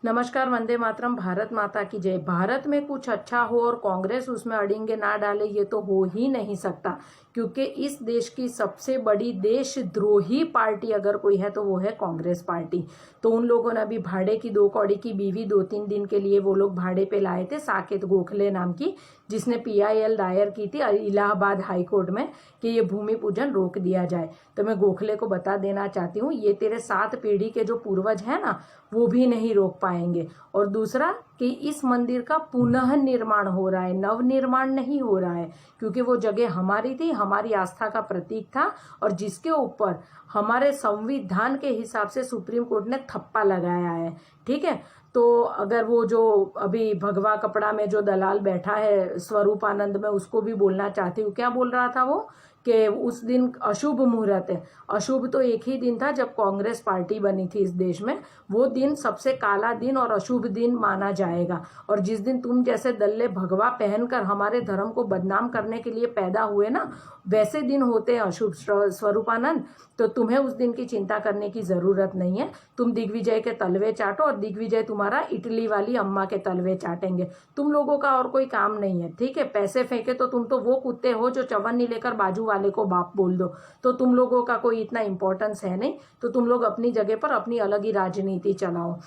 नमस्कार, वंदे मातरम, भारत माता की जय। भारत में कुछ अच्छा हो और कांग्रेस उसमें अड़िंगे ना डाले, ये तो हो ही नहीं सकता। क्योंकि इस देश की सबसे बड़ी देशद्रोही पार्टी अगर कोई है तो वो है कांग्रेस पार्टी। तो उन लोगों ने अभी भाड़े की 2 कौड़ी की बीवी 2-3 दिन के लिए वो लोग भाड़े पे लाए थे, साकेत गोखले नाम की, जिसने PIL दायर की थी इलाहाबाद हाई कोर्ट में कि ये भूमि पूजन रोक दिया जाए। तो मैं गोखले को बता देना चाहती हूँ, ये तेरे 7 पीढ़ी के जो पूर्वज है ना, वो भी नहीं रोक पाएंगे। और दूसरा कि इस मंदिर का पुनः निर्माण हो रहा है, नव निर्माण नहीं हो रहा है, क्योंकि वो जगह हमारी थी, हमारी आस्था का प्रतीक था, और जिसके ऊपर हमारे संविधान के हिसाब से सुप्रीम कोर्ट ने थप्पा लगाया है। ठीक है, तो अगर वो जो अभी भगवा कपड़ा में जो दलाल बैठा है स्वरूपानंद में, उसको भी बोलना चाहती हूँ। क्या बोल रहा था वो कि उस दिन अशुभ मुहूर्त है। अशुभ तो एक ही दिन था जब कांग्रेस पार्टी बनी थी इस देश में। वो दिन सबसे काला दिन और अशुभ दिन माना जाएगा। और जिस दिन तुम जैसे दल्ले भगवा पहनकर हमारे धर्म को बदनाम करने के लिए पैदा हुए ना, वैसे दिन होते हैं अशुभ स्वरूपानंद। तो तुम्हें उस दिन की चिंता करने की जरूरत नहीं है। तुम दिग्विजय के तलवे चाटो और दिग्विजय तुम्हारा इटली वाली अम्मा के तलवे चाटेंगे। तुम लोगों का और कोई काम नहीं है। ठीक है, पैसे फेंके तो तुम तो वो कुत्ते हो जो चवन्नी लेकर बाजू वाले को बाप बोल दो। तो तुम लोगों का कोई इतना इंपॉर्टेंस है नहीं। तो तुम लोग अपनी जगह पर अपनी अलग ही राजनीति चलाओ।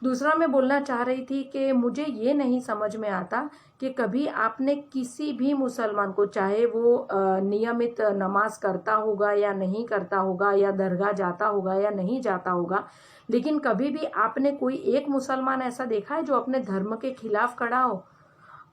दूसरा मैं बोलना चाह रही थी कि मुझे ये नहीं समझ में आता कि कभी आपने किसी भी मुसलमान को, चाहे वो नियमित नमाज करता होगा या नहीं करता होगा, या दरगाह जाता होगा या नहीं जाता होगा, लेकिन कभी भी आपने कोई एक मुसलमान ऐसा देखा है जो अपने धर्म के खिलाफ खड़ा हो?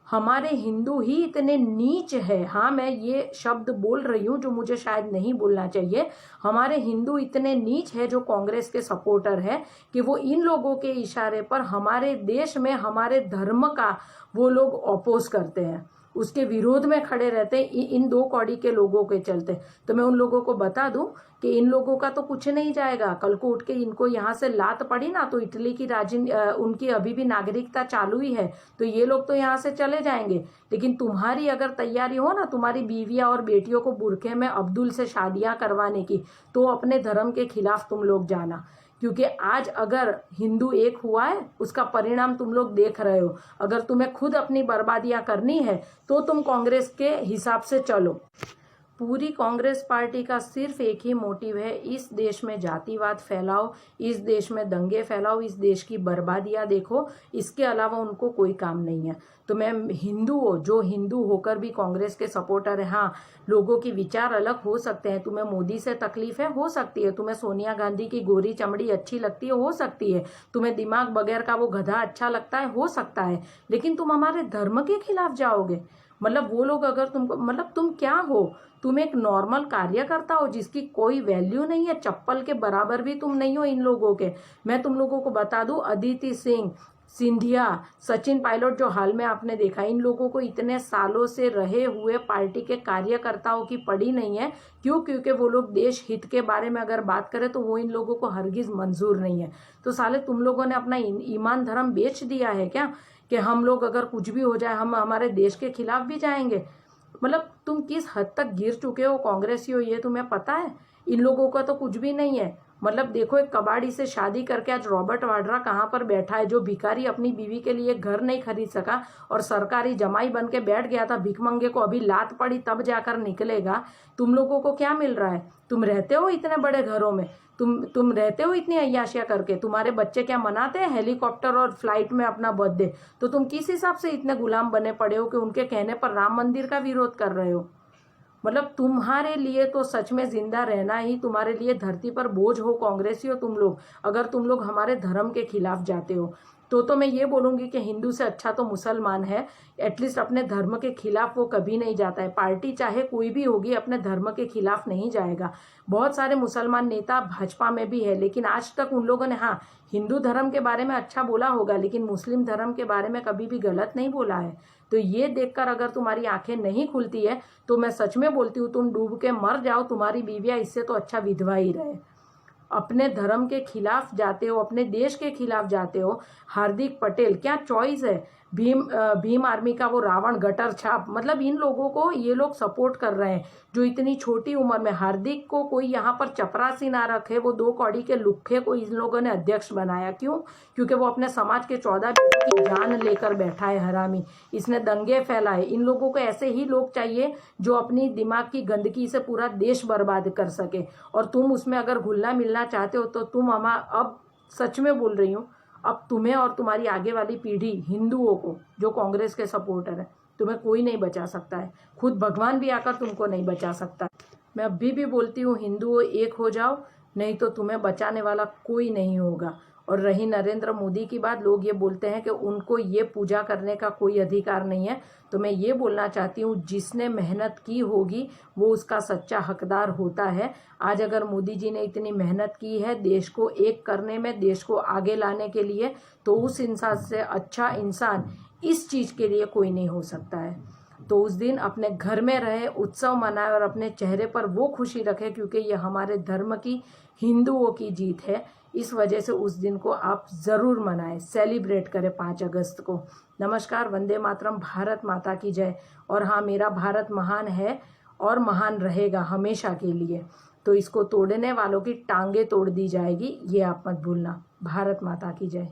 हमारे हिंदू ही इतने नीच है। हाँ, मैं ये शब्द बोल रही हूँ जो मुझे शायद नहीं बोलना चाहिए। हमारे हिंदू इतने नीच है जो कांग्रेस के सपोर्टर है कि वो इन लोगों के इशारे पर हमारे देश में हमारे धर्म का वो लोग अपोज करते हैं, उसके विरोध में खड़े रहते हैं इन 2 कौड़ी के लोगों के चलते। तो मैं उन लोगों को बता दूं कि इन लोगों का तो कुछ नहीं जाएगा। कल को उठ के इनको यहाँ से लात पड़ी ना तो इटली की उनकी अभी भी नागरिकता चालू ही है, तो ये लोग तो यहाँ से चले जाएंगे। लेकिन तुम्हारी अगर तैयारी हो ना, तुम्हारी बीवियां और बेटियों को बुरखे में अब्दुल से शादियां करवाने की, तो अपने धर्म के खिलाफ तुम लोग जाना। क्योंकि आज अगर हिंदू एक हुआ है, उसका परिणाम तुम लोग देख रहे हो। अगर तुम्हें खुद अपनी बर्बादियां करनी है तो तुम कांग्रेस के हिसाब से चलो। पूरी कांग्रेस पार्टी का सिर्फ एक ही मोटिव है, इस देश में जातिवाद फैलाओ, इस देश में दंगे फैलाओ, इस देश की बर्बादियां देखो। इसके अलावा उनको कोई काम नहीं है। तो मैं हिंदू हो, जो हिंदू होकर भी कांग्रेस के सपोर्टर है, हाँ, लोगों की विचार अलग हो सकते हैं। तुम्हें मोदी से तकलीफ है, हो सकती है। तुम्हें सोनिया गांधी की गोरी चमड़ी अच्छी लगती है, हो सकती है। तुम्हें दिमाग बगैर का वो गधा अच्छा लगता है, हो सकता है। लेकिन तुम हमारे धर्म के खिलाफ जाओगे? मतलब वो लोग अगर तुमको, मतलब तुम क्या हो? तुम एक नॉर्मल कार्यकर्ता हो जिसकी कोई वैल्यू नहीं है, चप्पल के बराबर भी तुम नहीं हो इन लोगों के। मैं तुम लोगों को बता दूं, अदिति सिंह, सिंधिया, सचिन पायलट जो हाल में आपने देखा, इन लोगों को इतने सालों से रहे हुए पार्टी के कार्यकर्ताओं की पड़ी नहीं है। क्यों? क्योंकि वो लोग देश हित के बारे में अगर बात करें तो वो इन लोगों को हरगिज मंजूर नहीं है। तो साले तुम लोगों ने अपना ईमान धर्म बेच दिया है क्या, कि हम लोग अगर कुछ भी हो जाए हम हमारे देश के खिलाफ भी जाएंगे? मतलब तुम किस हद तक गिर चुके हो कांग्रेसी हो, ये तुम्हें पता है? इन लोगों का तो कुछ भी नहीं है। मतलब देखो, एक कबाड़ी से शादी करके आज रॉबर्ट वाड्रा कहाँ पर बैठा है, जो भिखारी अपनी बीवी के लिए घर नहीं खरीद सका और सरकारी जमाई बन के बैठ गया था भिखमंगे को, अभी लात पड़ी तब जाकर निकलेगा। तुम लोगों को क्या मिल रहा है? तुम रहते हो इतने बड़े घरों में, तुम रहते हो इतनी अय्याशियां करके, तुम्हारे बच्चे क्या मनाते हैं हेलीकॉप्टर और फ्लाइट में अपना बर्थडे? तो तुम किस हिसाब से इतने गुलाम बने पड़े हो कि उनके कहने पर राम मंदिर का विरोध कर रहे हो? मतलब तुम्हारे लिए तो सच में जिंदा रहना ही तुम्हारे लिए धरती पर बोझ हो कांग्रेसी हो तुम लोग, अगर तुम लोग हमारे धर्म के खिलाफ जाते हो। तो मैं ये बोलूंगी कि हिंदू से अच्छा तो मुसलमान है। एटलीस्ट अपने धर्म के खिलाफ वो कभी नहीं जाता है। पार्टी चाहे कोई भी होगी, अपने धर्म के खिलाफ नहीं जाएगा। बहुत सारे मुसलमान नेता भाजपा में भी है, लेकिन आज तक उन लोगों ने, हाँ, हिंदू धर्म के बारे में अच्छा बोला होगा, लेकिन मुस्लिम धर्म के बारे में कभी भी गलत नहीं बोला है। तो ये देखकर अगर तुम्हारी आंखें नहीं खुलती है तो मैं सच में बोलती हूँ, तुम डूब के मर जाओ, तुम्हारी बीवियां इससे तो अच्छा विधवा ही रहे। अपने धर्म के खिलाफ जाते हो, अपने देश के खिलाफ जाते हो। हार्दिक पटेल, क्या चॉइस है। भीम आर्मी का वो रावण गटर छाप, मतलब इन लोगों को ये लोग सपोर्ट कर रहे हैं जो इतनी छोटी उम्र में। हार्दिक को कोई यहाँ पर चपरासी ना रखे, वो 2 कौड़ी के लुक्खे को इन लोगों ने अध्यक्ष बनाया। क्यों? क्योंकि वो अपने समाज के 14 बेटों की जान लेकर बैठा है हरामी। इसने दंगे फैलाए। इन लोगों को ऐसे ही लोग चाहिए जो अपनी दिमाग की गंदगी से पूरा देश बर्बाद कर सके। और तुम उसमें अगर घुलना मिलना चाहते हो तो तुम अब सच में बोल रही हूँ, अब तुम्हें और तुम्हारी आगे वाली पीढ़ी हिंदुओं को, जो कांग्रेस के सपोर्टर है, तुम्हें कोई नहीं बचा सकता है। खुद भगवान भी आकर तुमको नहीं बचा सकता। मैं अभी भी बोलती हूँ, हिंदुओं एक हो जाओ, नहीं तो तुम्हें बचाने वाला कोई नहीं होगा। और रही नरेंद्र मोदी की बात, लोग ये बोलते हैं कि उनको ये पूजा करने का कोई अधिकार नहीं है। तो मैं ये बोलना चाहती हूँ, जिसने मेहनत की होगी वो उसका सच्चा हकदार होता है। आज अगर मोदी जी ने इतनी मेहनत की है देश को एक करने में, देश को आगे लाने के लिए, तो उस इंसान से अच्छा इंसान इस चीज़ के लिए कोई नहीं हो सकता है। तो उस दिन अपने घर में रहे, उत्सव मनाए और अपने चेहरे पर वो खुशी रखे, क्योंकि ये हमारे धर्म की, हिंदुओं की जीत है। इस वजह से उस दिन को आप ज़रूर मनाएं, सेलिब्रेट करें 5 अगस्त को। नमस्कार, वंदे मातरम, भारत माता की जय। और हाँ, मेरा भारत महान है और महान रहेगा हमेशा के लिए। तो इसको तोड़ने वालों की टांगे तोड़ दी जाएगी, ये आप मत भूलना। भारत माता की जय।